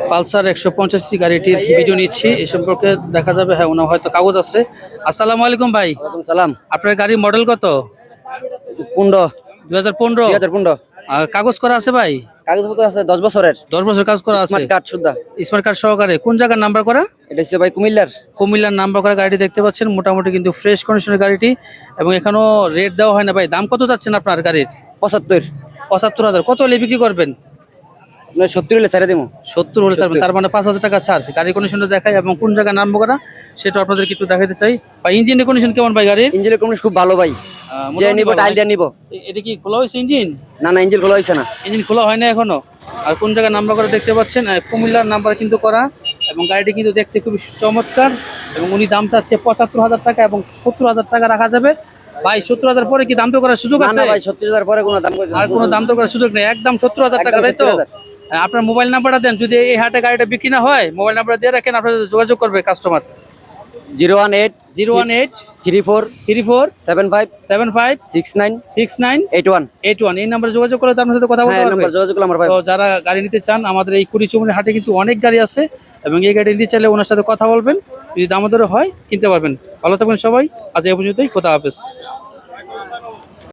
Pulsar 150 গাড়িটির video নিচ্ছি, এ সম্পর্কে দেখা যাবে। হ্যাঁ, ওনার হয়তো কাগজ আছে। আসসালামু আলাইকুম ভাই। ওয়ালাইকুম সালাম। আপনার গাড়ির মডেল কত? 15 2015। 2015 কাগজ করা আছে ভাই? কাগজপত্র আছে 10 বছরের। 10 বছর কাজ করা আছে, স্মার্ট কার্ড সুদ্ধা। স্মার্ট কার্ড সহকারে। কোন জায়গার নাম্বার করা? এটা হচ্ছে ভাই কুমিল্লার। কুমিল্লার নাম্বার করা গাড়িটি দেখতে পাচ্ছেন, মোটামুটি কিন্তু ফ্রেশ কন্ডিশনের গাড়িটি, এবং এখনো রেট দেওয়া হয় না ভাই। দাম কত যাচ্ছেন আপনার গাড়ির? 75। 75,000। কত হলে বিক্রি করবেন? আপনার 70 হলে ছেড়ে দেবো। 70 হলে ছাড়বেন, তার মানে 5,000 টাকা ছাড়। গাড়ির কন্ডিশনটা দেখাই এবং কোন জায়গায় নাম্বার করা সেটা আপনাদেরকে একটু দেখাইতে চাই। ভাই ইঞ্জিনের কন্ডিশন কেমন ভাই গাড়ির? ইঞ্জিনের কন্ডিশন খুব ভালো ভাই। যে মোটামুটি নিব ভালো। টাইল দিয়ে নিব। এটা কি খোলা হয়েছে ইঞ্জিন? না না, ইঞ্জিন খোলা হয়েছে না। ইঞ্জিন খোলা হয় না এখনো। আর কোন জায়গায় নাম্বার করা দেখতে পাচ্ছেন, কুমিল্লার নাম্বার কিন্তু করা, এবং গাড়িটি কিন্তু দেখতে খুবই চমৎকার। এবং উনি দাম চাচ্ছে 75,000 টাকা, এবং 70,000 টাকা রাখা যাবে। ভাই 70,000 পরে কি দাম তো করার সুযোগ না আছে? না ভাই, 70,000 পরে কোনো দাম করে আর কোনো দাম তো করার সুযোগ নেই, একদম 70,000 টাকা, তাই তো? আপনার মোবাইল নাম্বারটা দেন, যদি এই হাটে গাড়িটা বিক্রি না হয় মোবাইল নাম্বারটা দিয়ে রাখেন, আপনার যোগাযোগ করবে কাস্টমার। 018 018 34 34 75 75 69 69 81। 81 এই নাম্বারে যোগাযোগ করলে তো আপনার সাথে কথা বলতে হ্যাঁ, পারবে। নাম্বার যোগাযোগ করলে আমার ভাই। তো যারা গাড়ি নিতে চান, আমাদের এই কুড়িচুমনি হাটে কিন্তু অনেক গাড়ি আছে, এবং এই গাড়ি নিতে চাইলে ওনার সাথে কথা বলবেন, যদি দামোদরে হয় কিনতে পারবেন। ভালো থাকবেন সবাই, আজ এই পর্যন্তই, খোদা হাফেজ।